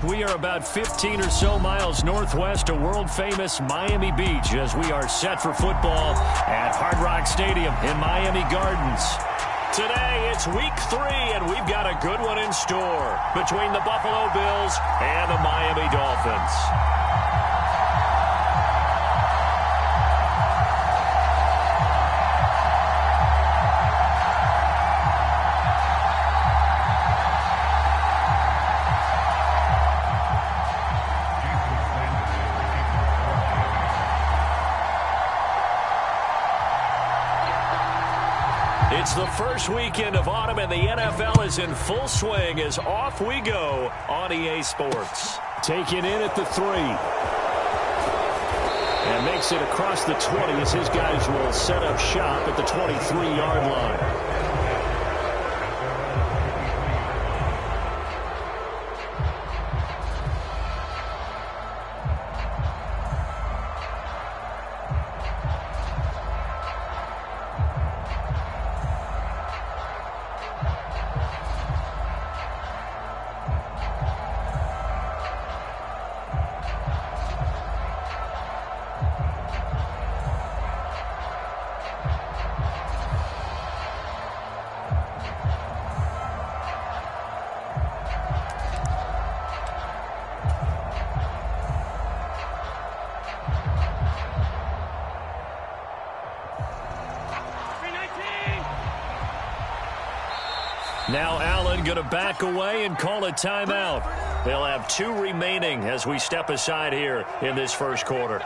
We are about 15 or so miles northwest of world-famous Miami Beach as we are set for football at Hard Rock Stadium in Miami Gardens. Today, it's week 3, and we've got a good one in store between the Buffalo Bills and the Miami Dolphins. It's the first weekend of autumn, and the NFL is in full swing as off we go on EA Sports. Taken in at the 3. And makes it across the 20 as his guys will set up shop at the 23-yard line. Now Allen going to back away and call a timeout. They'll have 2 remaining as we step aside here in this first quarter.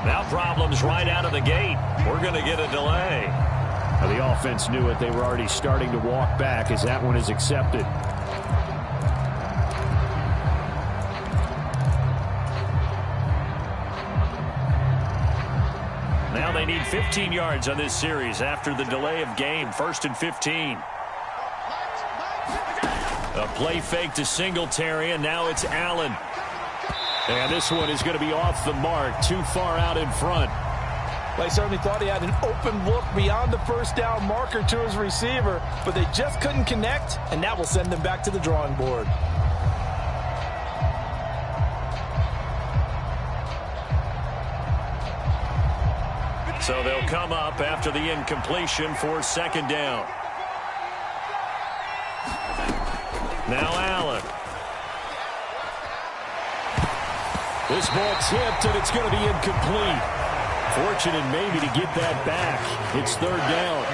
Now problems right out of the gate. We're going to get a delay. Well, the offense knew it. They were already starting to walk back as that one is accepted. Now they need 15 yards on this series after the delay of game. 1st and 15. A play fake to Singletary, and now it's Allen. And this one is going to be off the mark, too far out in front. Well, he certainly thought he had an open look beyond the first down marker to his receiver, but they just couldn't connect, and that will send them back to the drawing board. So they'll come up after the incompletion for 2nd down. Now Allen. This ball tipped, and it's going to be incomplete. Fortunate maybe to get that back. It's 3rd down.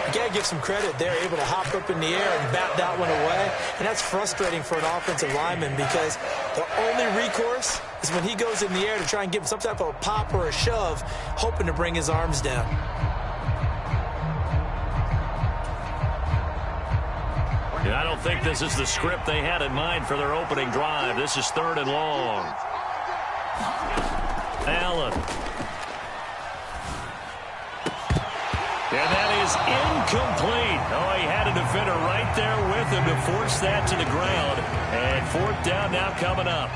You got to give some credit. They're able to hop up in the air and bat that one away. And that's frustrating for an offensive lineman because the only recourse is when he goes in the air to try and give him some type of a pop or a shove, hoping to bring his arms down. I don't think this is the script they had in mind for their opening drive. This is 3rd and long. Allen. And that is incomplete. Oh, he had a defender right there with him to force that to the ground. And 4th down now coming up.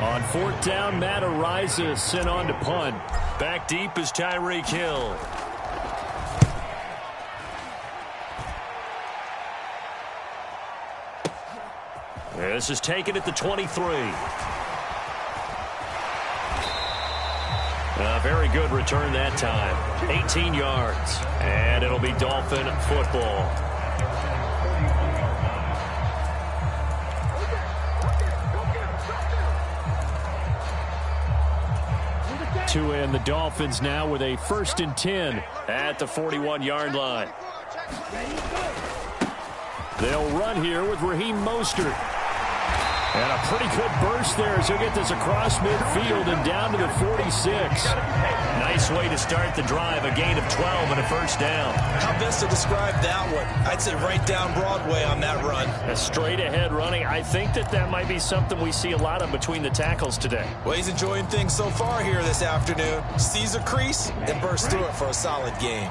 On 4th down, Matt Araiza is sent on to punt. Back deep is Tyreek Hill. This is taken at the 23. A very good return that time. 18 yards. And it'll be Dolphin football. And the Dolphins now with a 1st and 10 at the 41-yard line. They'll run here with Raheem Mostert. And a pretty good burst there as he'll get this across midfield and down to the 46. Nice way to start the drive, a gain of 12 and a first down. How best to describe that one? I'd say right down Broadway on that run. A straight ahead running. I think that might be something we see a lot of between the tackles today. Well, he's enjoying things so far here this afternoon. Sees a crease and bursts through it for a solid gain.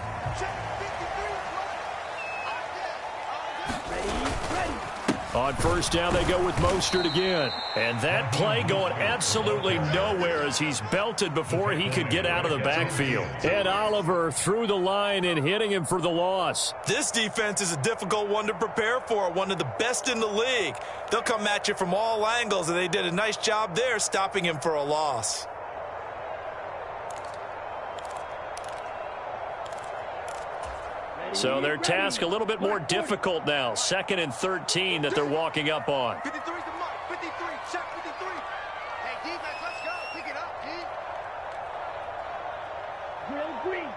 On first down, they go with Mostert again. And that play going absolutely nowhere as he's belted before he could get out of the backfield. Ed Oliver through the line and hitting him for the loss. This defense is a difficult one to prepare for, one of the best in the league. They'll come at you from all angles, and they did a nice job there stopping him for a loss. So their task a little bit more difficult now. 2nd and 13 that they're walking up on. 53's the mark. 53. Check 53. Hey, defense, let's go. Pick it up, D. Green.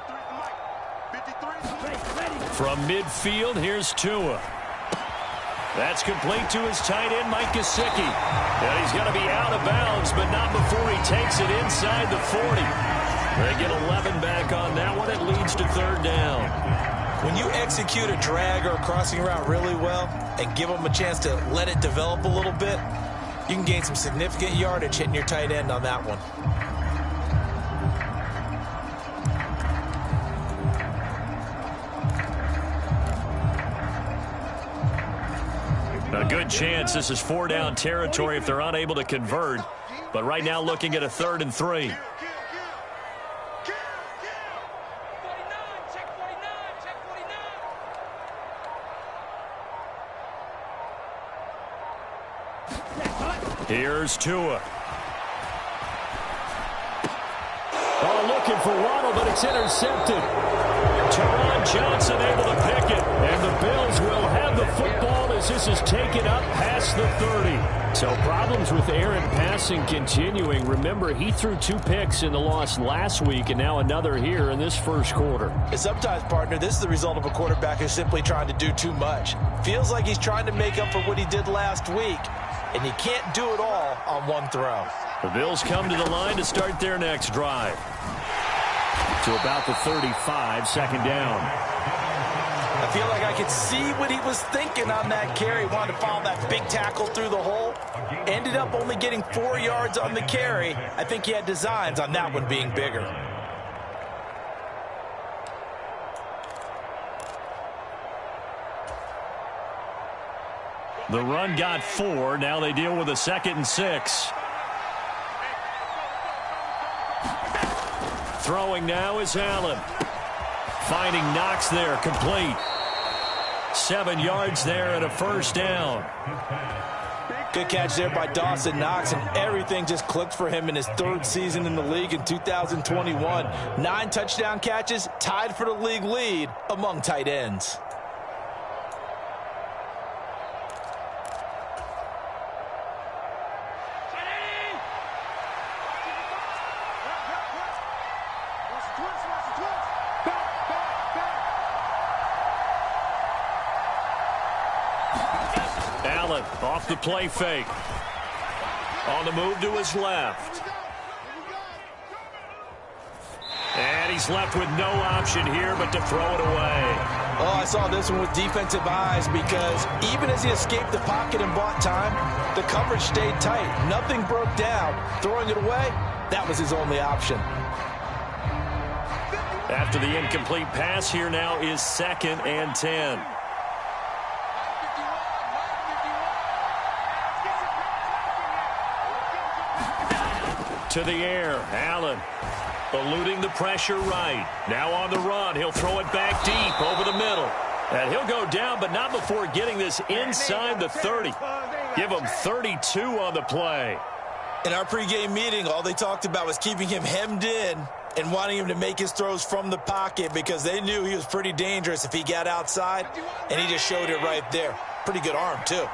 53's the mic. 53's From midfield, here's Tua. That's complete to his tight end, Mike Gesicki. And he's going to be out of bounds, but not before he takes it inside the 40. They get 11 back on that one. It leads to 3rd down. When you execute a drag or a crossing route really well and give them a chance to let it develop a little bit, you can gain some significant yardage hitting your tight end on that one. A good chance this is 4-down territory if they're unable to convert. But right now looking at a 3rd and 3. Here's Tua. Oh, looking for Waddle, but it's intercepted. Teron Johnson able to pick it. And the Bills will have the football as this is taken up past the 30. So problems with errant passing continuing. Remember, he threw 2 picks in the loss last week and now another here in this first quarter. Sometimes, partner, this is the result of a quarterback who's simply trying to do too much. Feels like he's trying to make up for what he did last week. And you can't do it all on one throw. The Bills come to the line to start their next drive. To about the 35, 2nd down. I feel like I could see what he was thinking on that carry. Wanted to follow that big tackle through the hole. Ended up only getting 4 yards on the carry. I think he had designs on that one being bigger. The run got 4. Now they deal with a 2nd and 6. Throwing now is Allen. Finding Knox there, complete. 7 yards there and a first down. Good catch there by Dawson Knox, and everything just clicked for him in his 3rd season in the league in 2021. 9 touchdown catches, tied for the league lead among tight ends. Allen off the play fake. On the move to his left. And he's left with no option here but to throw it away. Oh, I saw this one with defensive eyes because even as he escaped the pocket and bought time, the coverage stayed tight. Nothing broke down. Throwing it away, that was his only option. After the incomplete pass, here now is 2nd and 10. To the air, Allen eluding the pressure right. Now on the run, he'll throw it back deep over the middle. And he'll go down, but not before getting this inside the 30. Give him 32 on the play. In our pregame meeting, all they talked about was keeping him hemmed in and wanting him to make his throws from the pocket because they knew he was pretty dangerous if he got outside, and he just showed it right there. Pretty good arm, too.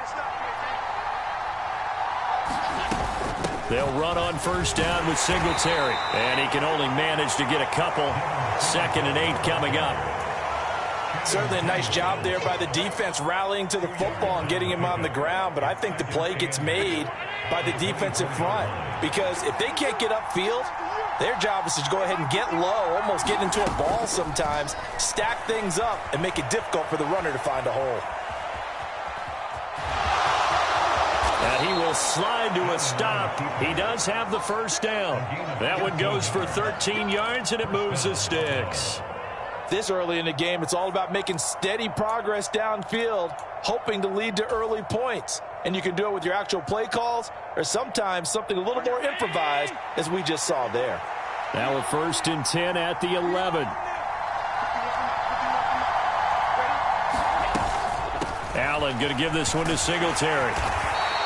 They'll run on first down with Singletary. And he can only manage to get a couple. 2nd and 8 coming up. Certainly a nice job there by the defense rallying to the football and getting him on the ground, but I think the play gets made by the defensive front because if they can't get upfield, their job is to go ahead and get low, almost get into a ball sometimes, stack things up, and make it difficult for the runner to find a hole. And he will slide to a stop. He does have the first down. That one goes for 13 yards, and it moves the sticks. This early in the game, it's all about making steady progress downfield, hoping to lead to early points. And you can do it with your actual play calls or sometimes something a little more improvised, as we just saw there. Now a 1st and 10 at the 11. Allen going to give this one to Singletary.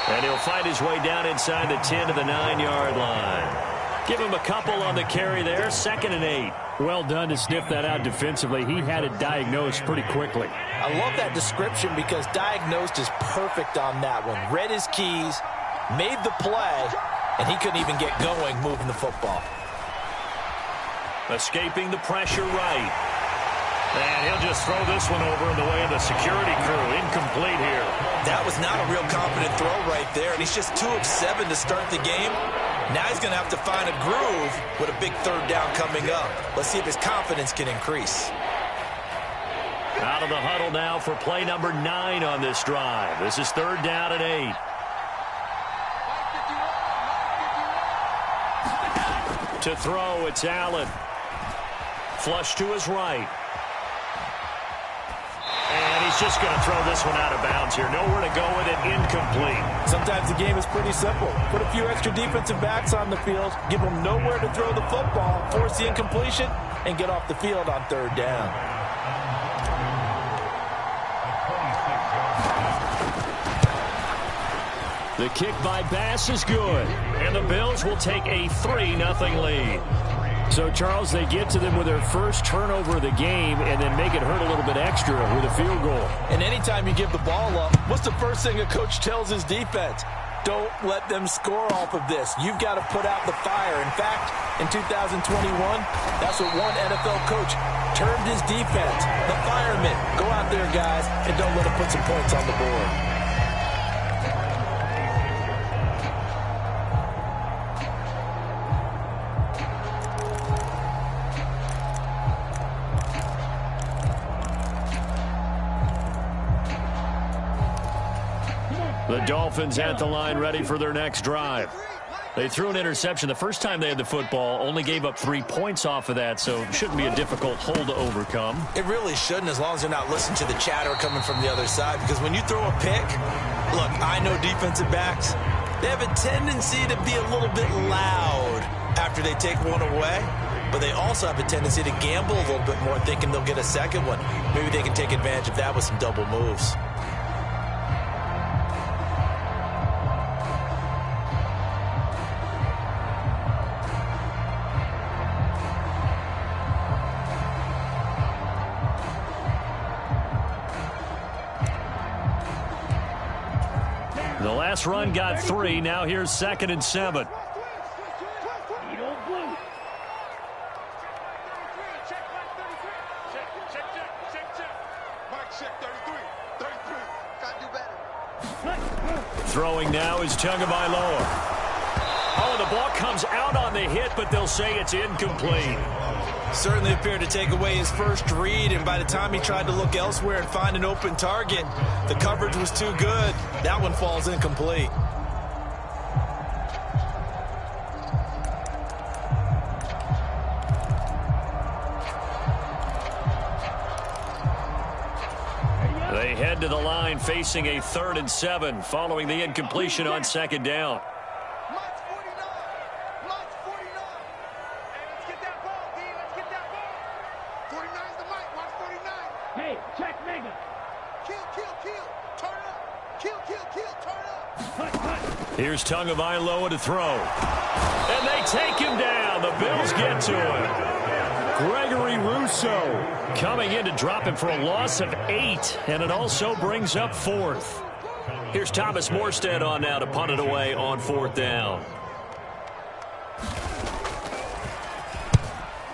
And he'll find his way down inside the 10 to the 9-yard line. Give him a couple on the carry there. 2nd and 8. Well done to sniff that out defensively. He had it diagnosed pretty quickly. I love that description because diagnosed is perfect on that one. Read his keys, made the play, and he couldn't even get going moving the football. Escaping the pressure right. And he'll just throw this one over in the way of the security crew. Incomplete here. That was not a real confident throw right there, and he's just 2 of 7 to start the game. Now he's going to have to find a groove with a big 3rd down coming up. Let's see if his confidence can increase. Out of the huddle now for play number 9 on this drive. This is 3rd down and 8. To throw, it's Allen. Flush to his right. And he's just going to throw this one out of bounds here. Nowhere to go with it. Incomplete. Sometimes the game is pretty simple. Put a few extra defensive backs on the field, give them nowhere to throw the football, force the incompletion, and get off the field on 3rd down. The kick by Bass is good. And the Bills will take a 3-0 lead. So, Charles, they get to them with their first turnover of the game and then make it hurt a little bit extra with a field goal. And anytime you give the ball up, what's the first thing a coach tells his defense? Don't let them score off of this. You've got to put out the fire. In fact, in 2021, that's what one NFL coach termed his defense. The firemen. Go out there, guys, and don't let them put some points on the board. The Dolphins at the line ready for their next drive. They threw an interception the first time they had the football, only gave up 3 points off of that, so it shouldn't be a difficult hole to overcome. It really shouldn't, as long as you're not listening to the chatter coming from the other side, because when you throw a pick, look, I know defensive backs, they have a tendency to be a little bit loud after they take one away, but they also have a tendency to gamble a little bit more, thinking they'll get a second one. Maybe they can take advantage of that with some double moves. The last run got 3. Now here's 2nd and 7. Throwing now is Tagovailoa. Oh, the ball comes out on the hit, but they'll say it's incomplete. Certainly appeared to take away his first read, and by the time he tried to look elsewhere and find an open target, the coverage was too good. That one falls incomplete. They head to the line facing a 3rd and 7 following the incompletion on 2nd down. Here's Tagovailoa to throw. And they take him down. The Bills get to him. Gregory Rousseau coming in to drop him for a loss of 8. And it also brings up 4th. Here's Thomas Morstead on now to punt it away on 4th down.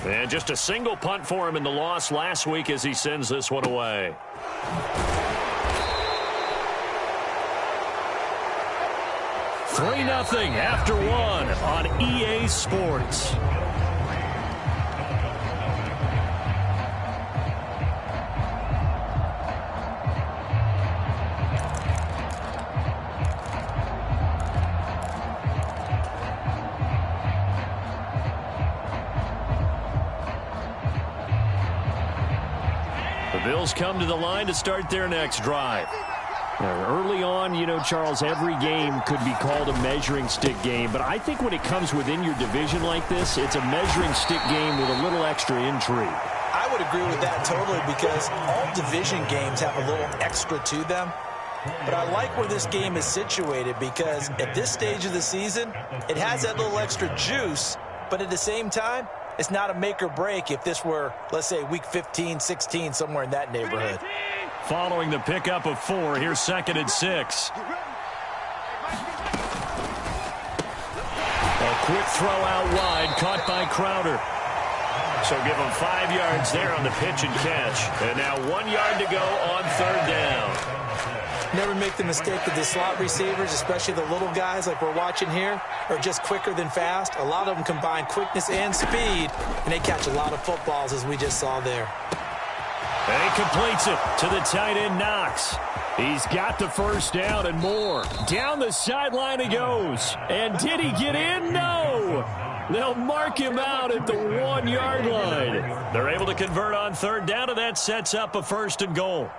And just a single punt for him in the loss last week as he sends this one away. Three 0 after one on EA Sports. The Bills come to the line to start their next drive. Early on, you know, Charles, every game could be called a measuring stick game, but I think when it comes within your division like this, it's a measuring stick game with a little extra intrigue. I would agree with that totally because all division games have a little extra to them. But I like where this game is situated because at this stage of the season, it has that little extra juice, but at the same time, it's not a make or break if this were, let's say, week 15, 16, somewhere in that neighborhood. Following the pickup of 4, here's 2nd and 6. A quick throw out wide, caught by Crowder. So give him 5 yards there on the pitch and catch. And now 1 yard to go on 3rd down. Never make the mistake that the slot receivers, especially the little guys like we're watching here, are just quicker than fast. A lot of them combine quickness and speed, and they catch a lot of footballs as we just saw there. And he completes it to the tight end, Knox. He's got the first down and more. Down the sideline he goes. And did he get in? No. They'll mark him out at the 1 yard line. They're able to convert on 3rd down, and that sets up a 1st and goal.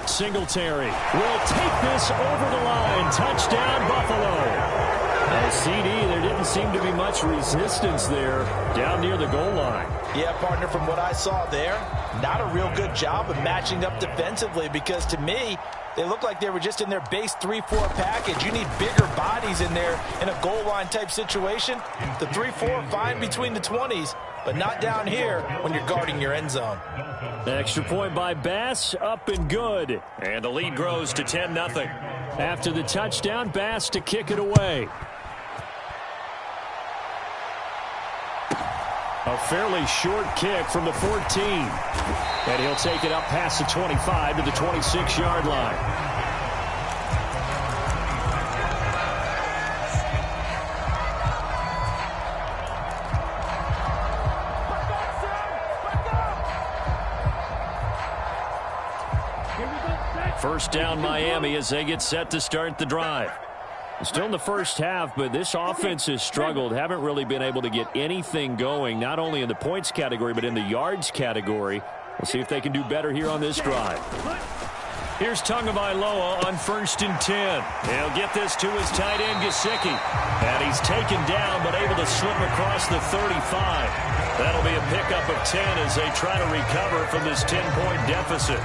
Singletary will take this over the line. Touchdown, Buffalo. CD, there didn't seem to be much resistance there down near the goal line. Yeah, partner, from what I saw there, not a real good job of matching up defensively because to me, they look like they were just in their base 3-4 package. You need bigger bodies in there in a goal line type situation. The 3-4 fine between the 20s, but not down here when you're guarding your end zone. Extra point by Bass, up and good. And the lead grows to 10-0. After the touchdown, Bass to kick it away. A fairly short kick from the 14. And he'll take it up past the 25 to the 26-yard line. First down, Miami, as they get set to start the drive. Still in the first half, but this offense has struggled. Haven't really been able to get anything going, not only in the points category, but in the yards category. We'll see if they can do better here on this drive. Here's Tagovailoa on 1st and 10. He'll get this to his tight end, Gesicki. And he's taken down, but able to slip across the 35. That'll be a pickup of 10 as they try to recover from this 10-point deficit.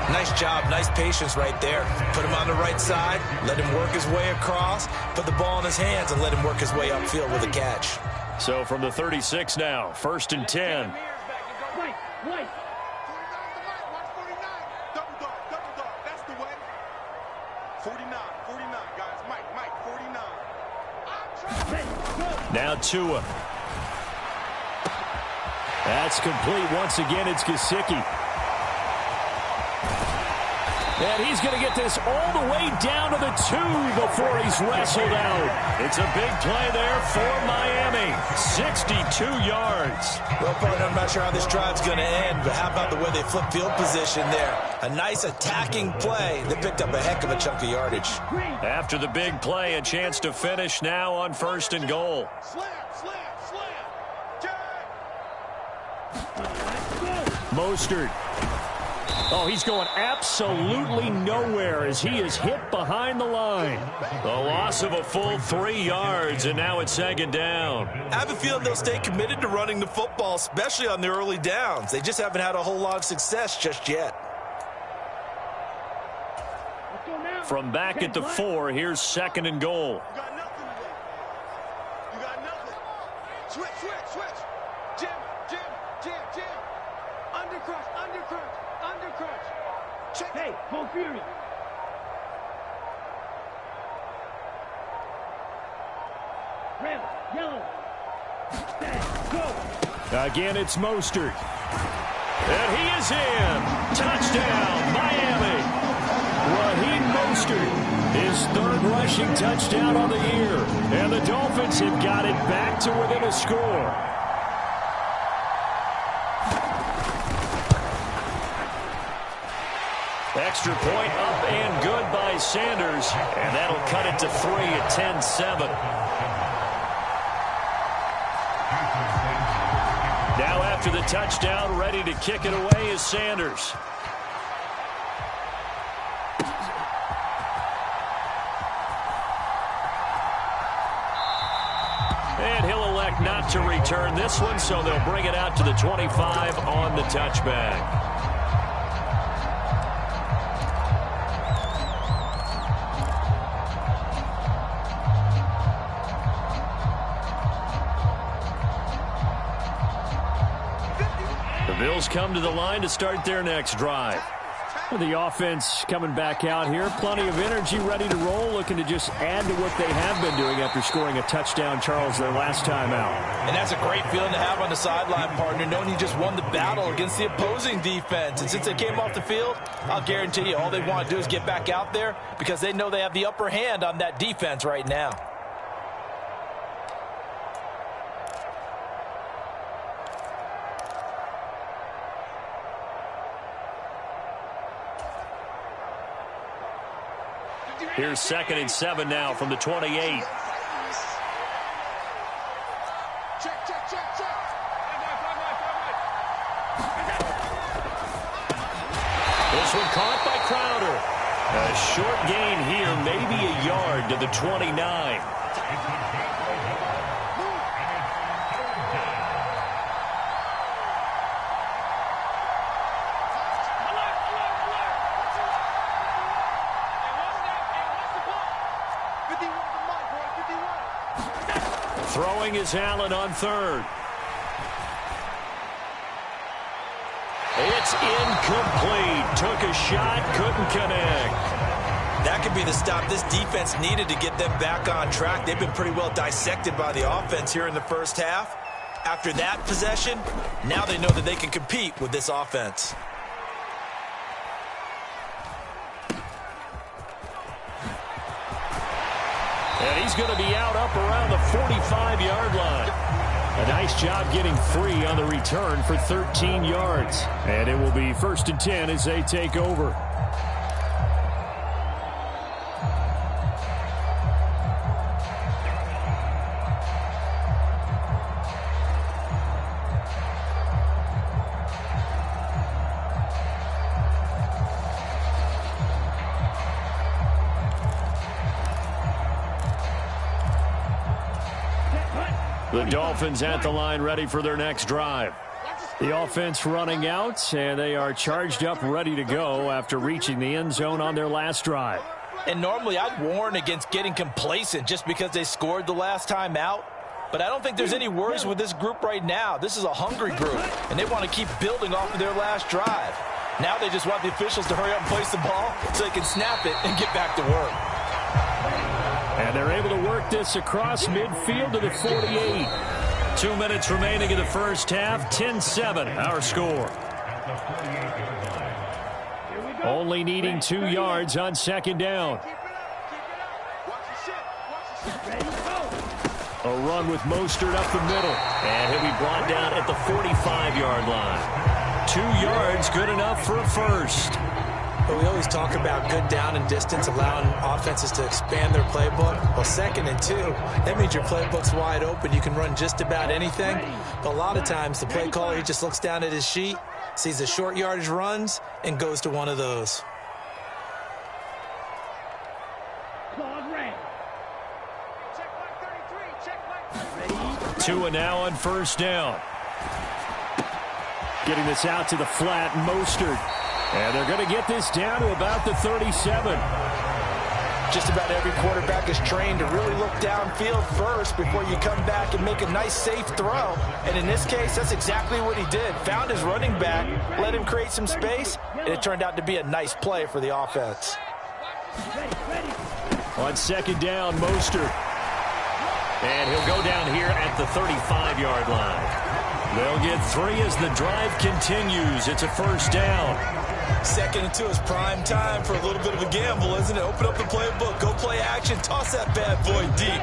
Nice job, nice patience right there. Put him on the right side, let him work his way across, put the ball in his hands, and let him work his way upfield with a catch. So from the 36 now, 1st and 10. That's the way. 49, guys. Mike, 49. Now Tua. That's complete. Once again, it's Gesicki. And he's going to get this all the way down to the 2 before he's wrestled out. It's a big play there for Miami. 62 yards. Well, partner, I'm not sure how this drive's going to end, but how about the way they flip field position there? A nice attacking play that picked up a heck of a chunk of yardage. After the big play, a chance to finish now on 1st and goal. Mostert. Oh, he's going absolutely nowhere as he is hit behind the line. The loss of a full 3 yards, and now it's 2nd down. I have a feeling they'll stay committed to running the football, especially on the early downs. They just haven't had a whole lot of success just yet. From back at the 4, here's 2nd and goal. You got nothing. Switch. Jim, Jim. Undercrunch. Check. Hey, full fury. Red, yellow. Go. Again, it's Mostert. And he is in. Touchdown, Miami. Raheem Mostert, his third rushing touchdown on the year. And the Dolphins have got it back to within a score. Extra point up and good by Sanders. And that'll cut it to 3 at 10-7. Now after the touchdown, ready to kick it away is Sanders. And he'll elect not to return this one, so they'll bring it out to the 25 on the touchback. Bills come to the line to start their next drive. The offense coming back out here. Plenty of energy, ready to roll, looking to just add to what they have been doing after scoring a touchdown, Charles, their last time out. And that's a great feeling to have on the sideline, partner, knowing you just won the battle against the opposing defense. And since they came off the field, I'll guarantee you all they want to do is get back out there because they know they have the upper hand on that defense right now. Here's 2nd and 7 now from the 28. Check. This one caught by Crowder. A short gain here, maybe a yard to the 29. Throwing is Allen on 3rd. It's incomplete. Took a shot, couldn't connect. That could be the stop this defense needed to get them back on track. They've been pretty well dissected by the offense here in the first half. After that possession, now they know that they can compete with this offense. And he's going to be out up around the 45-yard line. A nice job getting free on the return for 13 yards. And it will be 1st and 10 as they take over. The Dolphins at the line ready for their next drive. The offense running out, and they are charged up ready to go after reaching the end zone on their last drive. And normally I'd warn against getting complacent just because they scored the last time out. But I don't think there's any worries with this group right now. This is a hungry group, and they want to keep building off of their last drive. Now they just want the officials to hurry up and place the ball so they can snap it and get back to work. And they're able to work this across midfield to the 48. 2 minutes remaining in the first half. 10-7, our score. Only needing 2 yards on 2nd down. A run with Mostert up the middle. And he'll be brought down at the 45-yard line. 2 yards, good enough for a first. But we always talk about good down and distance, allowing offenses to expand their playbook. Well, 2nd and 2, that means your playbook's wide open. You can run just about anything. But a lot of times, the play caller, he just looks down at his sheet, sees the short yardage runs, and goes to one of those. Tua now on 1st down. Getting this out to the flat, Mostert. And they're going to get this down to about the 37. Just about every quarterback is trained to really look downfield first before you come back and make a nice, safe throw. And in this case, that's exactly what he did. Found his running back, let him create some space, and it turned out to be a nice play for the offense. On second down, Mostert. And he'll go down here at the 35-yard line. They'll get 3 as the drive continues. It's a first down. 2nd and 2 is prime time for a little bit of a gamble, isn't it? Open up the playbook, go play action, toss that bad boy deep.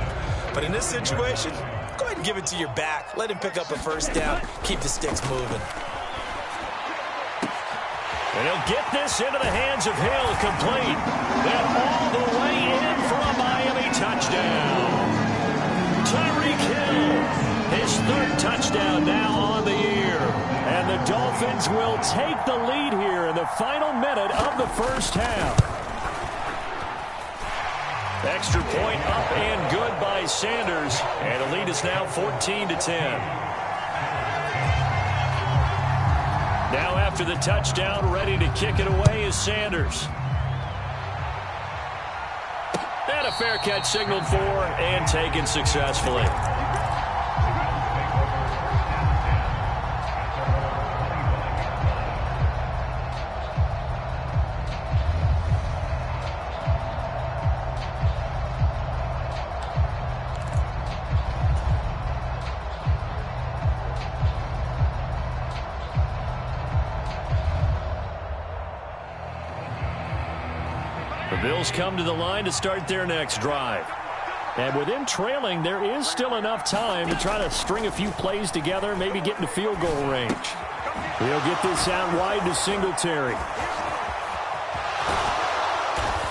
But in this situation, go ahead and give it to your back. Let him pick up a first down. Keep the sticks moving. And he'll get this into the hands of Hill, complete. And all the way in for a Miami touchdown. Tyreek Hill, his 3rd touchdown now on the year. And the Dolphins will take the lead here in the final minute of the first half. Extra point up and good by Sanders. And the lead is now 14-10. Now after the touchdown, ready to kick it away is Sanders. And a fair catch signaled for and taken successfully. The Bills come to the line to start their next drive. And with them trailing, there is still enough time to try to string a few plays together, maybe get into field goal range. He'll get this out wide to Singletary.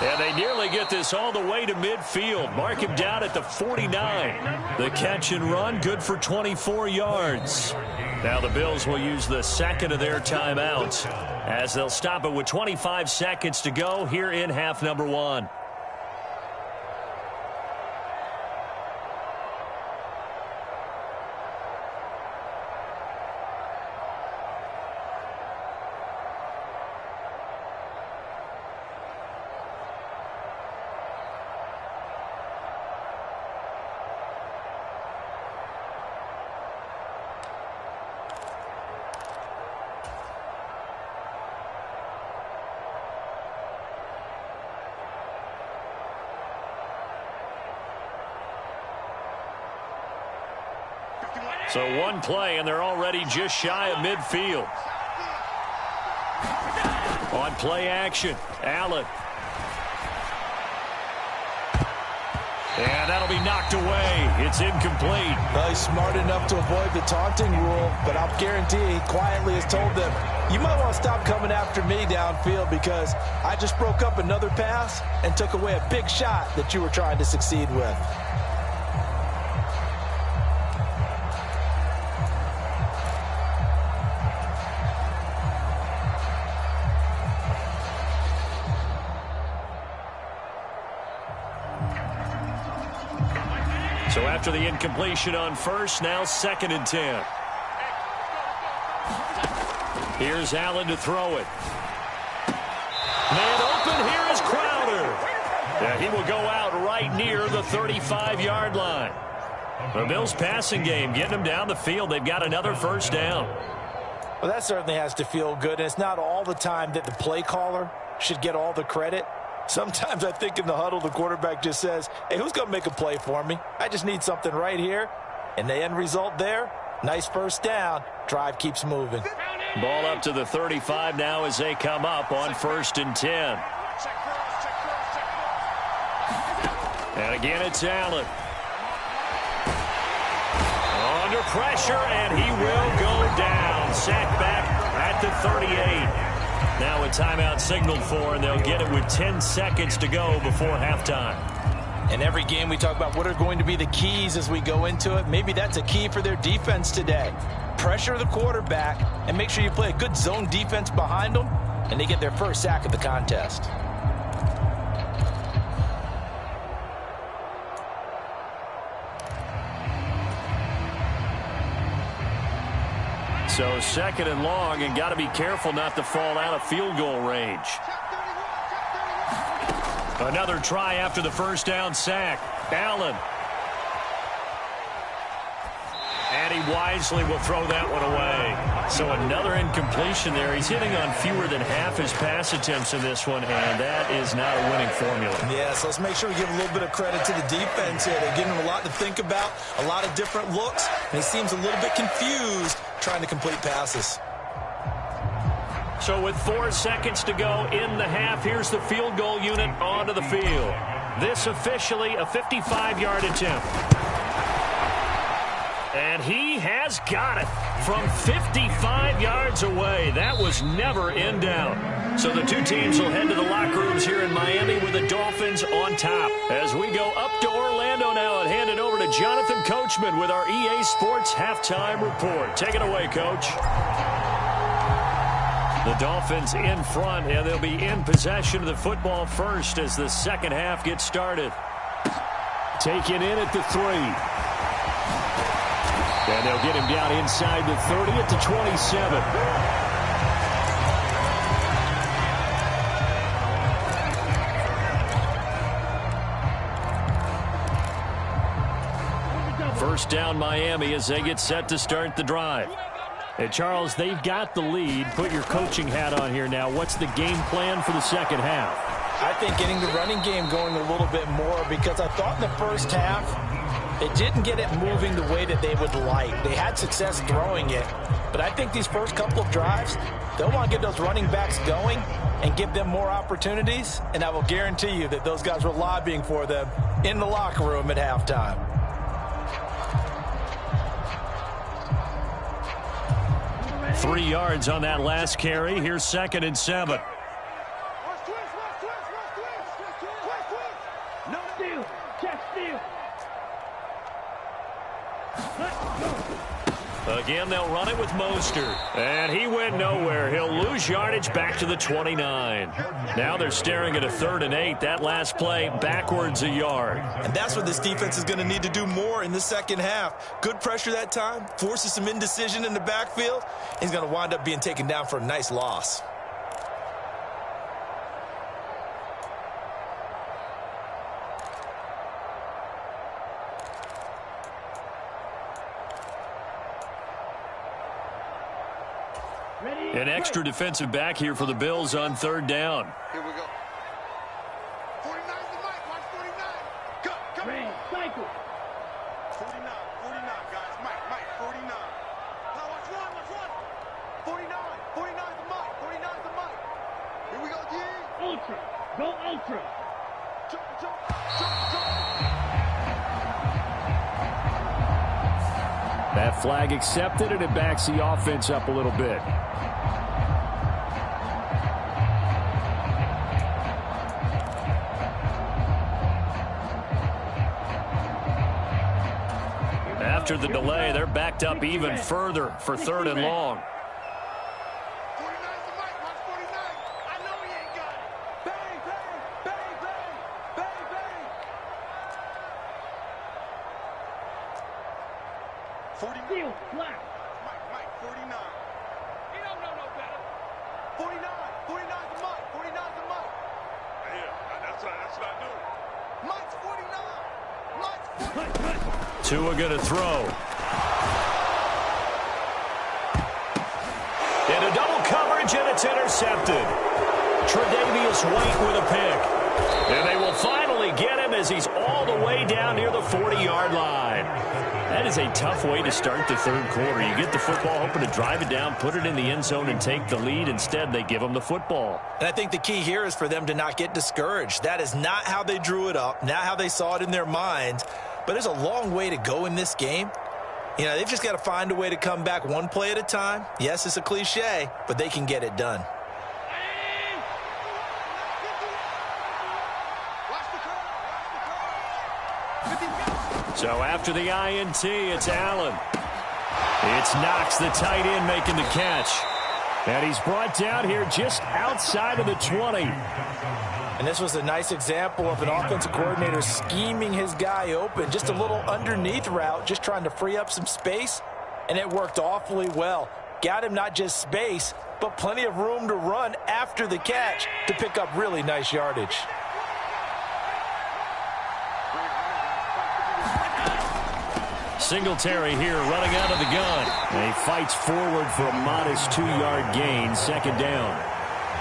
And they nearly get this all the way to midfield. Mark him down at the 49. The catch and run, good for 24 yards. Now the Bills will use the 2nd of their timeouts as they'll stop it with 25 seconds to go here in half number 1. So one play, and they're already just shy of midfield. On play action, Allen. And that'll be knocked away. It's incomplete. Well, he's smart enough to avoid the taunting rule, but I'll guarantee he quietly has told them, you might want to stop coming after me downfield because I just broke up another pass and took away a big shot that you were trying to succeed with. So after the incompletion on first, now 2nd and 10. Here's Allen to throw it. Man open, here is Crowder. Yeah, he will go out right near the 35-yard line. The Bills passing game, getting them down the field. They've got another first down. Well, that certainly has to feel good. And it's not all the time that the play caller should get all the credit. Sometimes I think in the huddle, the quarterback just says, hey, who's going to make a play for me? I just need something right here. And the end result there, nice first down. Drive keeps moving. Ball up to the 35 now as they come up on 1st and 10. And again, it's Allen. Under pressure, and he will go down. Sacked back at the 38. Now a timeout signaled for, and they'll get it with 10 seconds to go before halftime. In every game, we talk about what are going to be the keys as we go into it. Maybe that's a key for their defense today. Pressure the quarterback and make sure you play a good zone defense behind them, and they get their first sack of the contest. So 2nd and long, and got to be careful not to fall out of field goal range. Another try after the first down sack. Allen. And he wisely will throw that one away. So another incompletion there. He's hitting on fewer than half his pass attempts in this one, and that is not a winning formula. Yeah, so let's make sure we give a little bit of credit to the defense here. They're giving him a lot to think about, a lot of different looks, and he seems a little bit confused trying to complete passes. So with 4 seconds to go in the half, here's the field goal unit onto the field. This officially a 55-yard attempt. And he has got it from 55 yards away. That was never in doubt. So the two teams will head to the locker rooms here in Miami with the Dolphins on top. As we go up to Orlando now and hand it over to Jonathan Coachman with our EA Sports Halftime Report. Take it away, Coach. The Dolphins in front, and they'll be in possession of the football first as the second half gets started. Taken in at the 3. And they'll get him down inside the 30 at the 27. First down Miami as they get set to start the drive. And Charles, they've got the lead. Put your coaching hat on here now. What's the game plan for the second half? I think getting the running game going a little bit more, because I thought in the first half it didn't get it moving the way that they would like. They had success throwing it, but I think these first couple of drives, they'll want to get those running backs going and give them more opportunities, and I will guarantee you that those guys were lobbying for them in the locker room at halftime. Three yards on that last carry. Here's 2nd and 7. No steal. Check steal. Again, they'll run it with Mostert. And he went nowhere. He'll lose yardage back to the 29. Now they're staring at a 3rd and 8. That last play backwards a yard. And that's what this defense is going to need to do more in the second half. Good pressure that time. Forces some indecision in the backfield. He's going to wind up being taken down for a nice loss. An extra defensive back here for the Bills on 3rd down. Here we go. 49 the mic. Watch 49. Go. Come Ray, on. cycle. 49. 49, guys. Mike. 49. Now watch one. 49. 49 the mic. 49 the mic. Here we go, D. Ultra. Go ultra. Jump. That flag accepted, and it backs the offense up a little bit. After the delay, they're backed up even further for 3rd and long. 49 the mic. Watch 49. I know he ain't got it. Bang, bang, bang, bang, bang, bang. 49. Steal. Flat. Mike, 49. He don't know no better. 49 the mic. 49 the mic. Yeah, that's what I do. Mike's 49. Mike's 49. Tua going to throw. Into double coverage, and it's intercepted. Tre'Davious White with a pick. And they will finally get him as he's all the way down near the 40-yard line. That is a tough way to start the 3rd quarter. You get the football, hoping to drive it down, put it in the end zone, and take the lead. Instead, they give him the football. And I think the key here is for them to not get discouraged. That is not how they drew it up, not how they saw it in their minds. But there's a long way to go in this game. You know, they've just got to find a way to come back one play at a time. Yes, it's a cliche, but they can get it done. So after the INT, it's Allen. It's Knox, the tight end, making the catch. And he's brought down here just outside of the 20. And this was a nice example of an offensive coordinator scheming his guy open. Just a little underneath route, just trying to free up some space. And it worked awfully well. Got him not just space, but plenty of room to run after the catch to pick up really nice yardage. Singletary here running out of the gun. And he fights forward for a modest 2-yard gain, second down.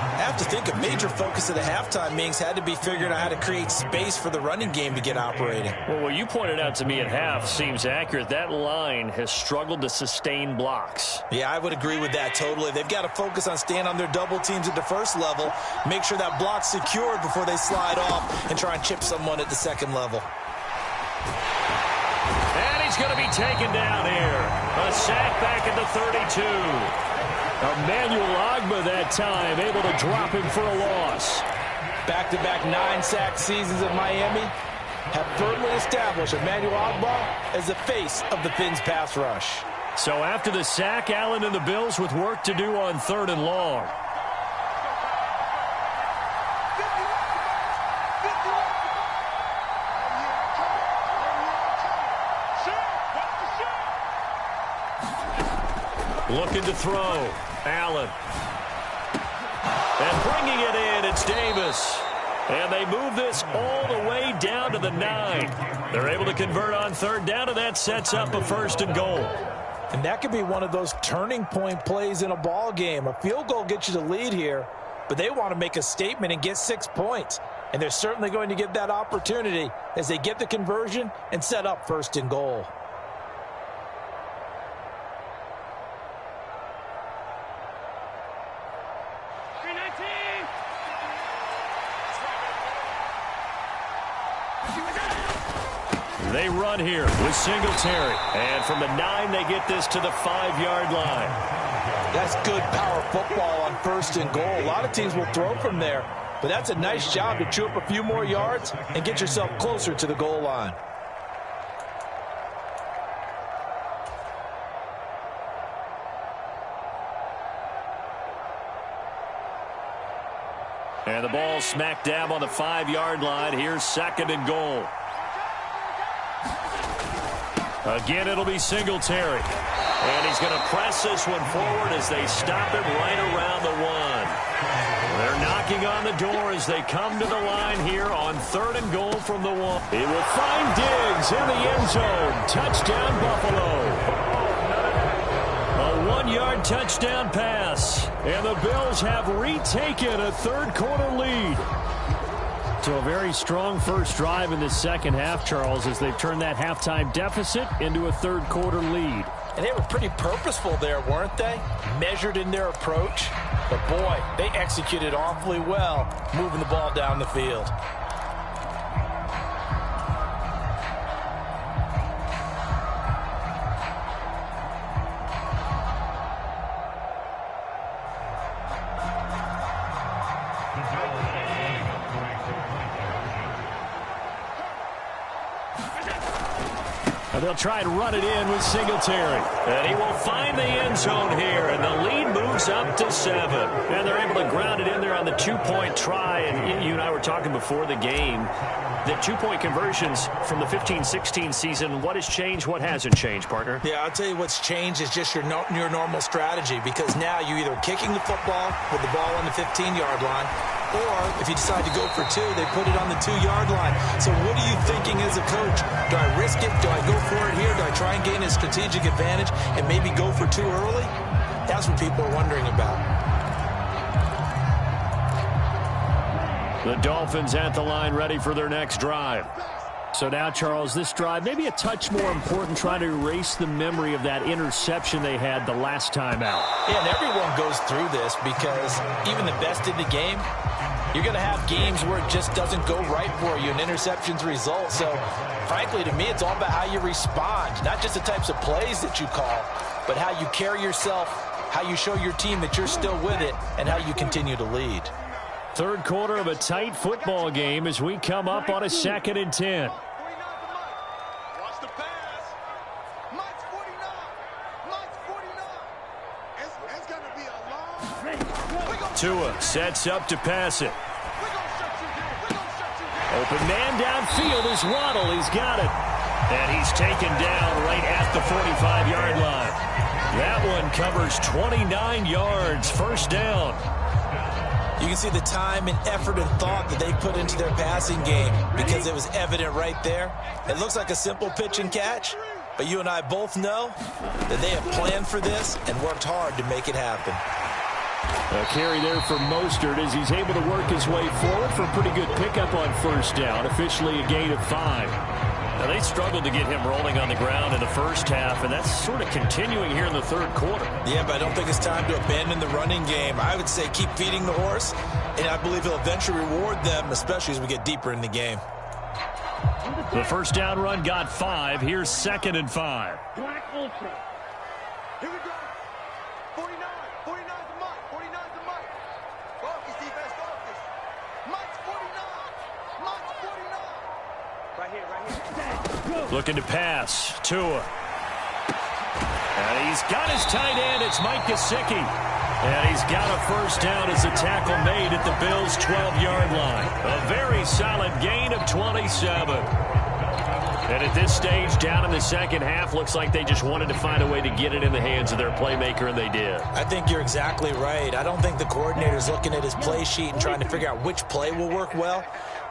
I have to think a major focus of the halftime meetings had to be figuring out how to create space for the running game to get operating. Well, what you pointed out to me at half seems accurate. That line has struggled to sustain blocks. Yeah, I would agree with that totally. They've got to focus on staying on their double teams at the first level, make sure that block's secured before they slide off and try and chip someone at the second level. And he's going to be taken down here. A sack back at the 32. Emmanuel Ogbah that time, able to drop him for a loss. Back-to-back 9-sack seasons at Miami have firmly established Emmanuel Ogbah as the face of the Fins pass rush. So after the sack, Allen and the Bills with work to do on 3rd and long. Looking to throw. Allen. And bringing it in, it's Davis. And they move this all the way down to the 9. They're able to convert on 3rd down, and that sets up a 1st and goal. And that could be one of those turning point plays in a ball game. A field goal gets you the lead here, but they want to make a statement and get 6 points. And they're certainly going to give that opportunity as they get the conversion and set up 1st and goal. They run here with Singletary. And from the 9, they get this to the 5-yard line. That's good power football on 1st and goal. A lot of teams will throw from there, but that's a nice job to chew up a few more yards and get yourself closer to the goal line. And the ball smack dab on the 5-yard line. Here's 2nd and goal. Again, it'll be Singletary. And he's going to press this one forward as they stop him right around the 1. They're knocking on the door as they come to the line here on 3rd and goal from the 1. He will find Diggs in the end zone. Touchdown, Buffalo. A 1-yard touchdown pass. And the Bills have retaken a 3rd quarter lead. So a very strong first drive in the second half, Charles, as they've turned that halftime deficit into a 3rd quarter lead. And they were pretty purposeful there, weren't they? Measured in their approach. But, boy, they executed awfully well, moving the ball down the field. They'll try and run it in with Singletary. And he will find the end zone here, and the lead moves up to 7. And they're able to ground it in there on the 2-point try. And you and I were talking before the game that 2-point conversions from the 15-16 season, what has changed, what hasn't changed, partner? Yeah, I'll tell you what's changed is just your normal strategy, because now you're either kicking the football with the ball on the 15-yard line, or if you decide to go for 2, they put it on the 2-yard line. So what are you thinking as a coach? Do I risk it? Do I go for it here? Do I try and gain a strategic advantage and maybe go for 2 early? That's what people are wondering about. The Dolphins at the line ready for their next drive. So now, Charles, this drive maybe a touch more important, trying to erase the memory of that interception they had the last time out. Yeah, and everyone goes through this because even the best in the game, you're going to have games where it just doesn't go right for you, and interceptions result. So, frankly, to me, it's all about how you respond, not just the types of plays that you call, but how you carry yourself, how you show your team that you're still with it, and how you continue to lead. 3rd quarter of a tight football game as we come up on a 2nd and 10. Watch the pass. Mike's 49. Mike's 49. It's going to be a long. Tua sets up to pass it. We're going to shut you down. We're going to shut you down. Open man downfield is Waddle. He's got it. And he's taken down right at the 45-yard line. That one covers 29 yards. 1st down. You can see the time and effort and thought that they put into their passing game because it was evident right there. It looks like a simple pitch and catch, But you and I both know that they have planned for this and worked hard to make it happen. A carry there for Mostert as he's able to work his way forward for a pretty good pickup on first down. Officially a gain of 5. Now, they struggled to get him rolling on the ground in the first half, and that's sort of continuing here in the third quarter. Yeah, but I don't think it's time to abandon the running game. I would say keep feeding the horse, and I believe he'll eventually reward them, especially as we get deeper in the game. The first down run got 5. Here's 2nd and 5. Black Ultra. Here we go. 49. 49's the Mike. 49's the Mike. Focus, defense, focus. Mike's 49. Mike's 49. Right here, right here. Looking to pass. Tua. And he's got his tight end. It's Mike Gesicki. And he's got a first down as a tackle made at the Bills' 12-yard line. A very solid gain of 27. And at this stage, down in the second half, looks like they just wanted to find a way to get it in the hands of their playmaker, and they did. I think you're exactly right. I don't think the coordinator's looking at his play sheet and trying to figure out which play will work well.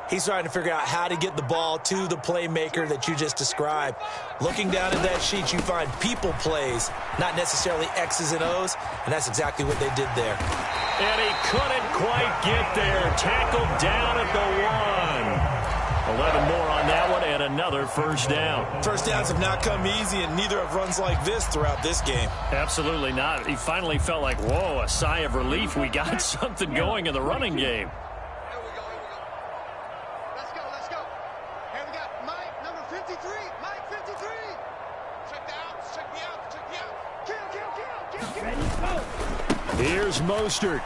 He's trying to figure out how to get the ball to the playmaker that you just described. Looking down at that sheet, you find people plays, not necessarily X's and O's, and that's exactly what they did there. And he couldn't quite get there. Tackled down at the 1. 11 more on that one, and another first down. First downs have not come easy, and neither have runs like this throughout this game. Absolutely not. He finally felt like, whoa, a sigh of relief. We got something going in the running game. Here's Mostert.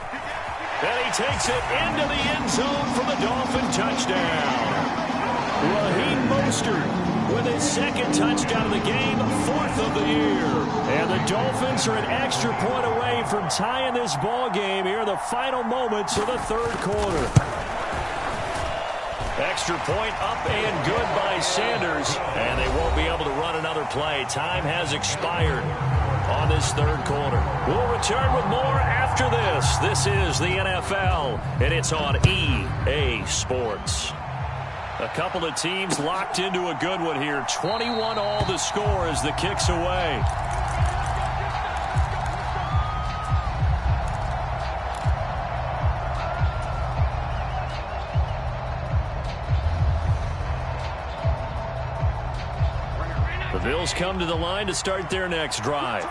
And he takes it into the end zone for the Dolphin touchdown. Raheem Mostert with his 2nd touchdown of the game, 4th of the year. And the Dolphins are an extra point away from tying this ball game here in the final moments of the third quarter. Extra point up and good by Sanders. And they won't be able to run another play. Time has expired on this third quarter. We'll return with more after this. This is the NFL, and it's on EA Sports. A couple of teams locked into a good one here. 21 all the score as the kick's away. The Bills come to the line to start their next drive.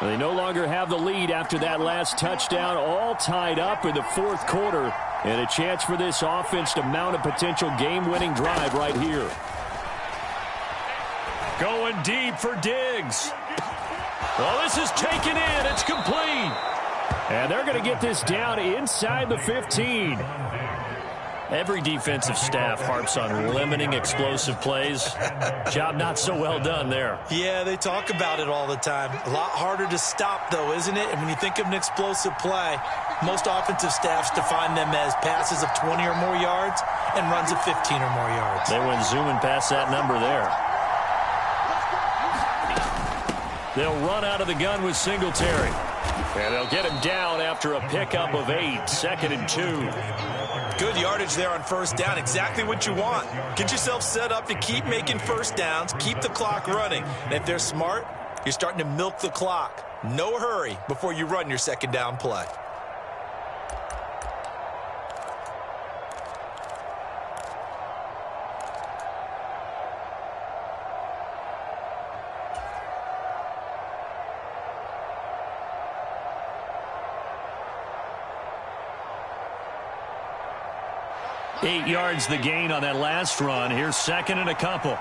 They no longer have the lead after that last touchdown, all tied up in the fourth quarter, and a chance for this offense to mount a potential game-winning drive right here. Going deep for Diggs. Well, this is taken in. It's complete. And they're going to get this down inside the 15. Every defensive staff harps on limiting explosive plays. Job not so well done there. Yeah, they talk about it all the time. A lot harder to stop, though, isn't it? And when you think of an explosive play, most offensive staffs define them as passes of 20 or more yards and runs of 15 or more yards. They went zooming past that number there. They'll run out of the gun with Singletary. And they'll get him down after a pickup of 8, 2nd and 2. Good yardage there on first down. Exactly what you want. Get yourself set up to keep making first downs, keep the clock running. And if they're smart, you're starting to milk the clock. No hurry before you run your second down play. Eight yards the gain on that last run. Here's 2nd and a couple.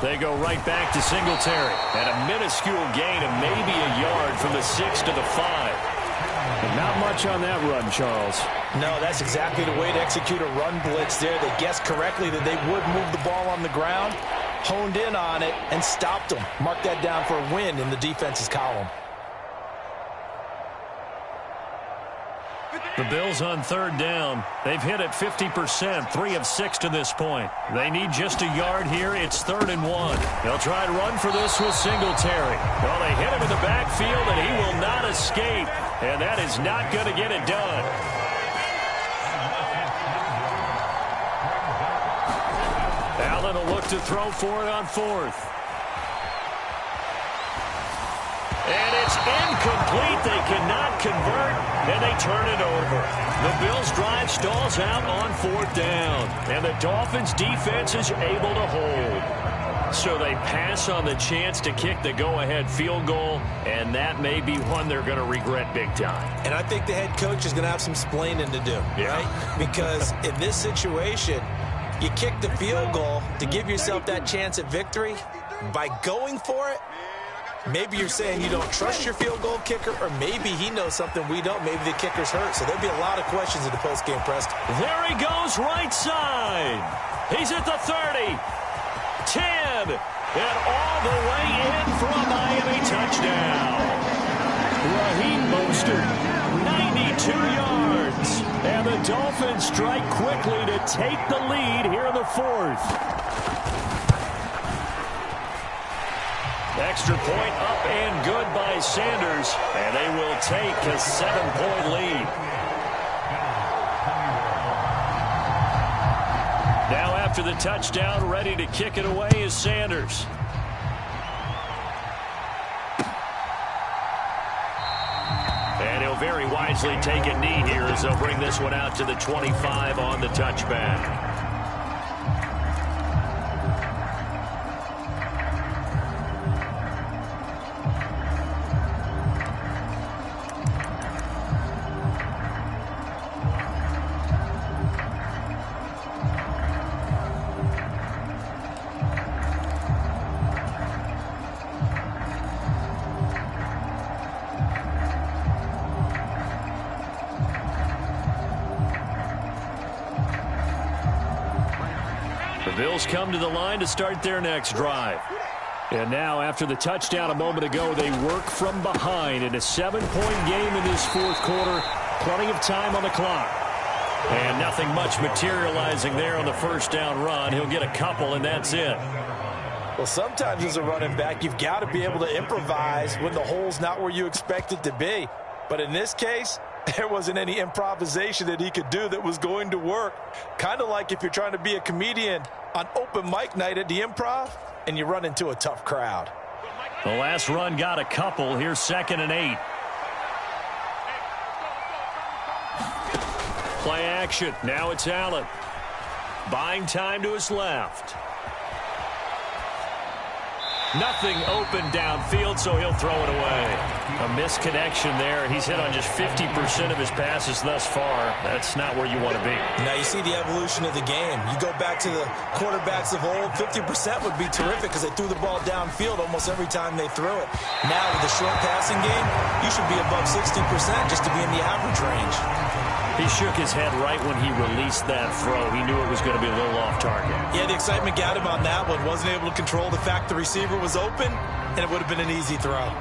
They go right back to Singletary. And a minuscule gain of maybe a yard from the 6 to the 5. And not much on that run, Charles. No, that's exactly the way to execute a run blitz there. They guessed correctly that they would move the ball on the ground, honed in on it, and stopped them. Mark that down for a win in the defense's column. The Bills on third down. They've hit it 50%, 3 of 6 to this point. They need just a yard here. It's 3rd and 1. They'll try and run for this with Singletary. Well, they hit him in the backfield, and he will not escape. And that is not going to get it done. Allen will look left to throw for it on fourth. And it's incomplete. They cannot convert, and they turn it over. The Bills' drive stalls out on fourth down, and the Dolphins' defense is able to hold. So they pass on the chance to kick the go-ahead field goal, and that may be one they're going to regret big time. And I think the head coach is going to have some splaining to do, right? Because in this situation, you kick the field goal to give yourself that chance at victory. By going for it, maybe you're saying you don't trust your field goal kicker, or maybe he knows something we don't. Maybe the kicker's hurt. So there'll be a lot of questions in the postgame press. There he goes, right side. He's at the 30, 10, and all the way in for a Miami touchdown. Raheem Mostert, 92 yards. And the Dolphins strike quickly to take the lead here in the fourth. Extra point up and good by Sanders, and they will take a 7-point lead. Now after the touchdown, ready to kick it away is Sanders. And he'll very wisely take a knee here as they'll bring this one out to the 25 on the touchback. The Bills come to the line to start their next drive. And now, after the touchdown a moment ago, they work from behind in a 7-point game in this fourth quarter. Plenty of time on the clock. And nothing much materializing there on the first down run. He'll get a couple, and that's it. Well, sometimes as a running back, you've got to be able to improvise when the hole's not where you expect it to be. But in this case, there wasn't any improvisation that he could do that was going to work. Kind of like if you're trying to be a comedian on open mic night at the Improv and you run into a tough crowd. The last run got a couple. Here's 2nd and 8. Play action. Now it's Allen. Buying time to his left. Nothing open downfield, so he'll throw it away. A misconnection there. He's hit on just 50% of his passes thus far. That's not where you want to be. Now you see the evolution of the game. You go back to the quarterbacks of old, 50% would be terrific because they threw the ball downfield almost every time they threw it. Now with the short passing game, you should be above 60% just to be in the average range. He shook his head right when he released that throw. He knew it was going to be a little off target. Yeah, the excitement got him on that one. Wasn't able to control the fact the receiver was open, and it would have been an easy throw.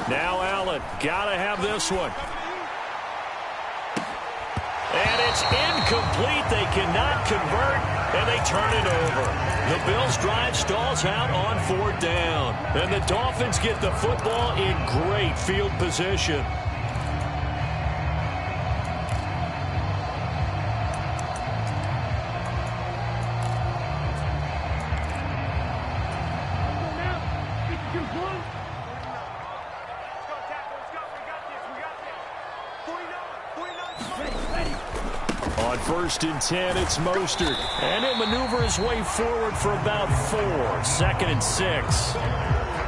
Now Allen, gotta have this one. And it's incomplete. They cannot convert, and they turn it over. The Bills' drive stalls out on 4th down. And the Dolphins get the football in great field position. On 1st and 10, it's Mostert. And he'll maneuver his way forward for about 4. 2nd and 6.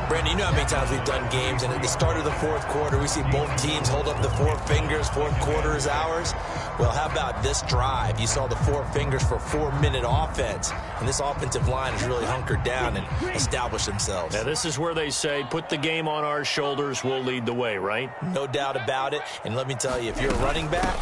Brandon, you know how many times we've done games, and at the start of the fourth quarter, we see both teams hold up the 4 fingers, fourth quarter is ours. Well, how about this drive? You saw the 4 fingers for 4-minute offense, and this offensive line has really hunkered down and established themselves. Now, this is where they say, put the game on our shoulders, we'll lead the way, right? No doubt about it, and let me tell you, if you're a running back,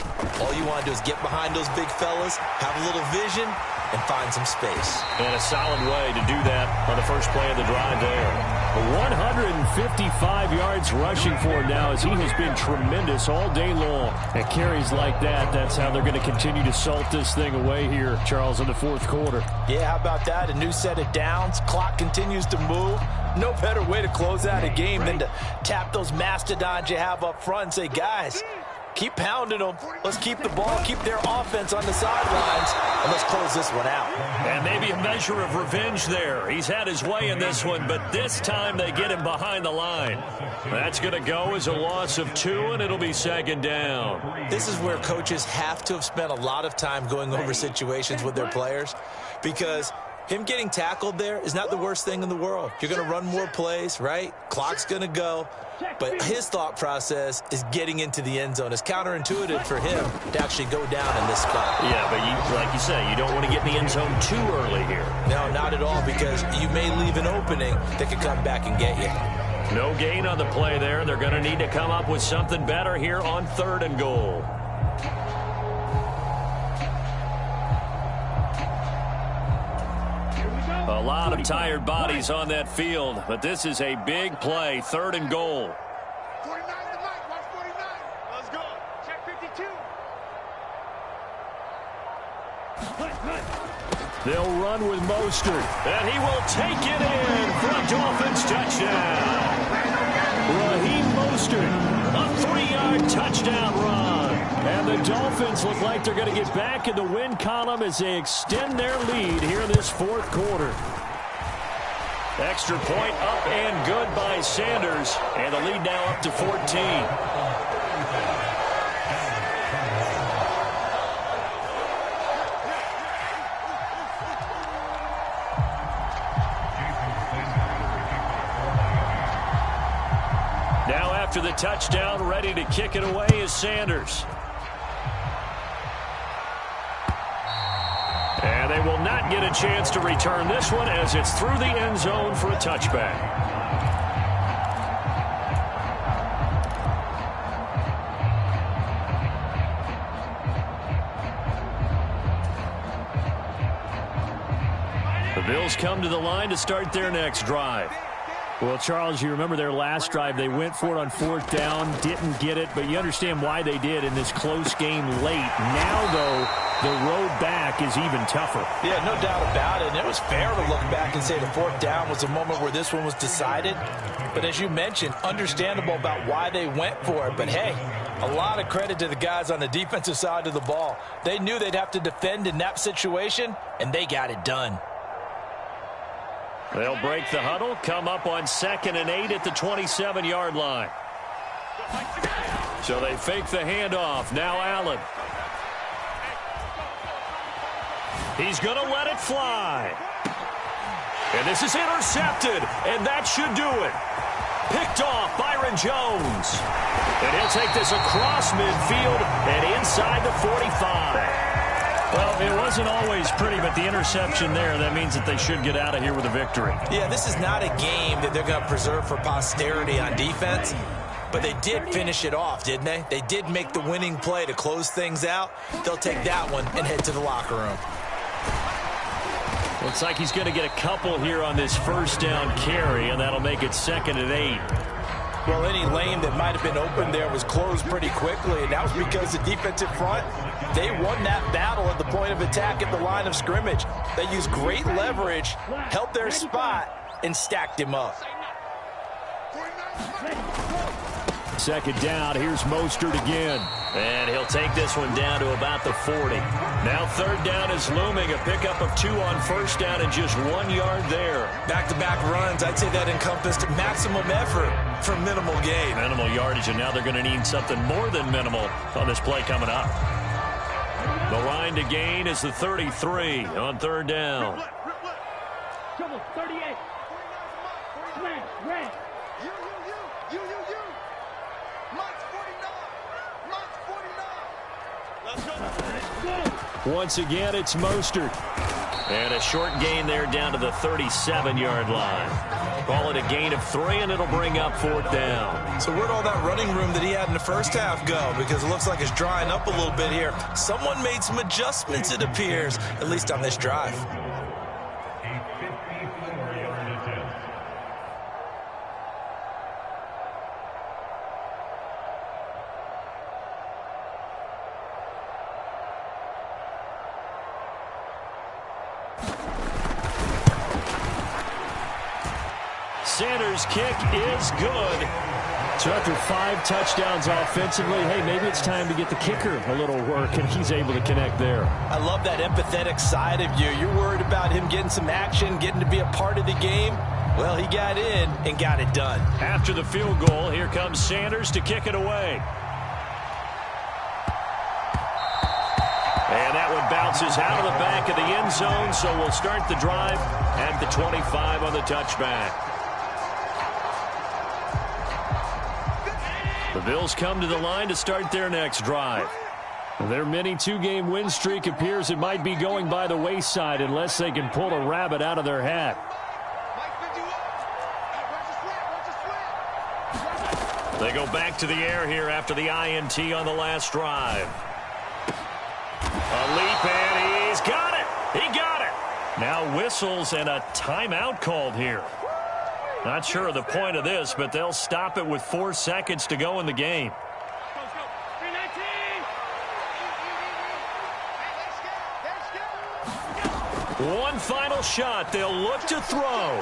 All you want to do is get behind those big fellas, have a little vision, and find some space. And a solid way to do that on the first play of the drive there. 155 yards rushing for him now as he has been tremendous all day long. And carries like that, that's how they're going to continue to salt this thing away here, Charles, in the fourth quarter. Yeah, how about that? A new set of downs. Clock continues to move. No better way to close out a game than to tap those mastodons you have up front and say, guys, keep pounding them. Let's keep the ball, keep their offense on the sidelines, and let's close this one out. And maybe a measure of revenge there. He's had his way in this one, but this time they get him behind the line. That's going to go as a loss of 2, and it'll be second down. This is where coaches have to have spent a lot of time going over situations with their players, because him getting tackled there is not the worst thing in the world. You're going to run more plays, right? Clock's going to go. But his thought process is getting into the end zone. It's counterintuitive for him to actually go down in this spot. Yeah, but like you say, you don't want to get in the end zone too early here. No, not at all, because you may leave an opening that could come back and get you. No gain on the play there. They're going to need to come up with something better here on 3rd and goal. A lot of tired bodies on that field, but this is a big play. 3rd and goal. 49 to Mike. Watch 49. Let's go. Check 52. They'll run with Mostert, and he will take it in for a Dolphins touchdown. Raheem Mostert, a 3-yard touchdown run. And the Dolphins look like they're going to get back in the win column as they extend their lead here in this fourth quarter. Extra point up and good by Sanders, and the lead now up to 14. Now after the touchdown, ready to kick it away is Sanders. And they will not get a chance to return this one as it's through the end zone for a touchback. The Bills come to the line to start their next drive. Well, Charles, you remember their last drive. They went for it on 4th down, didn't get it, but you understand why they did in this close game late. Now, though, the road back is even tougher. Yeah, no doubt about it. And it was fair to look back and say the 4th down was the moment where this one was decided. But as you mentioned, understandable about why they went for it. But, hey, a lot of credit to the guys on the defensive side of the ball. They knew they'd have to defend in that situation, and they got it done. They'll break the huddle, come up on 2nd and 8 at the 27-yard line. So they fake the handoff. Now Allen. He's going to let it fly. And this is intercepted, and that should do it. Picked off Byron Jones. And he'll take this across midfield and inside the 45. Well, it wasn't always pretty, but the interception there, that means that they should get out of here with a victory. Yeah, this is not a game that they're going to preserve for posterity on defense, but they did finish it off, didn't they? They did make the winning play to close things out. They'll take that one and head to the locker room. Looks like he's going to get a couple here on this 1st down carry, and that'll make it 2nd and 8. Well, any lane that might have been open there was closed pretty quickly, and that was because the defensive front, they won that battle at the point of attack at the line of scrimmage. They used great leverage, held their spot, and stacked him up. 2nd down, here's Mostert again. And he'll take this one down to about the 40. Now 3rd down is looming, a pickup of 2 on 1st down and just 1 yard there. Back-to-back runs, I'd say that encompassed maximum effort for minimal gain. Minimal yardage, and now they're going to need something more than minimal on this play coming up. The line to gain is the 33 on 3rd down. Trouble, 38. Smash, red. You. Mike's 49. Mike's 49. Let's go. Once again, it's Mostert. And a short gain there down to the 37-yard line. Call it a gain of 3, and it'll bring up 4th down. So where'd all that running room that he had in the first half go? Because it looks like it's drying up a little bit here. Someone made some adjustments, it appears, at least on this drive. Sanders' kick is good. So after 5 touchdowns offensively, hey, maybe it's time to get the kicker a little work, and he's able to connect there. I love that empathetic side of you. You're worried about him getting some action, getting to be a part of the game. Well, he got in and got it done. After the field goal, here comes Sanders to kick it away. And that one bounces out of the back of the end zone, so we'll start the drive at the 25 on the touchback. The Bills come to the line to start their next drive. Their mini 2-game win streak appears it might be going by the wayside unless they can pull a rabbit out of their hat. They go back to the air here after the INT on the last drive. A leap, and he's got it. He got it. Now whistles and a timeout called here. Not sure of the point of this, but they'll stop it with 4 seconds to go in the game. One final shot. They'll look to throw.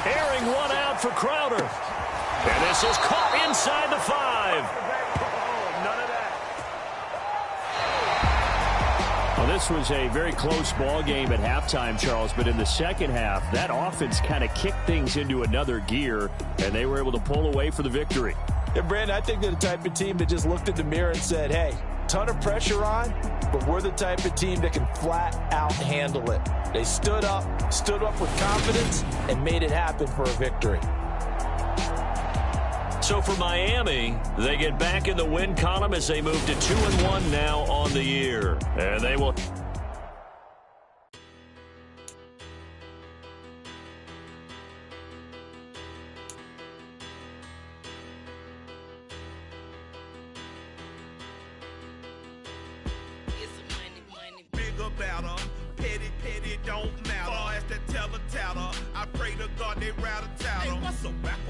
Airing one out for Crowder. And this is caught inside the 5. Well, this was a very close ball game at halftime, Charles, but in the second half, that offense kind of kicked things into another gear, and they were able to pull away for the victory. Yeah, Brandon, I think they're the type of team that just looked in the mirror and said, hey, ton of pressure on, but we're the type of team that can flat out handle it. They stood up with confidence, and made it happen for a victory. So for Miami, they get back in the win column as they move to 2-1 now on the year. And they will... Bigger battle, petty don't matter. Far as the teller, I pray to God they rattle tattle. Hey, what's a rapper?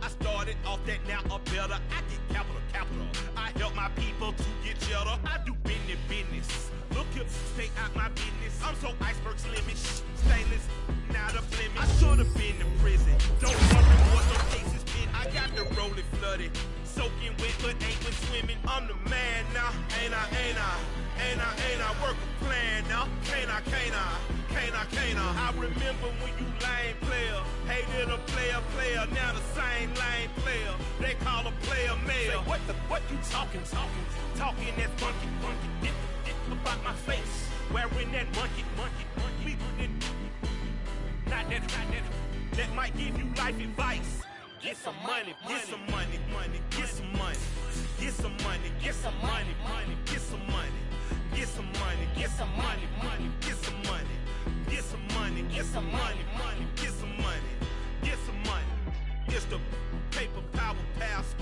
I started off that, now a better. I get capital. I help my people to get cheddar. I do business. Look here, stay out my business. I'm so iceberg slimmish, stainless, not a blemish. I should have been in prison. Don't worry what no cases been. I got the rolling flooded, soaking wet, but ain't been swimming. I'm the man now, ain't I? Work a plan now, can't I? I remember when you lame player, hated a player, now the same lame player. They call a player mayor. Say, what you talking that funky, get about my face, wearing that monkey, we not that might give you life advice. Get some money, get some money, get some money, get some money, get some money, get some money. Get some money, get some money, get some money, get some money, get some money.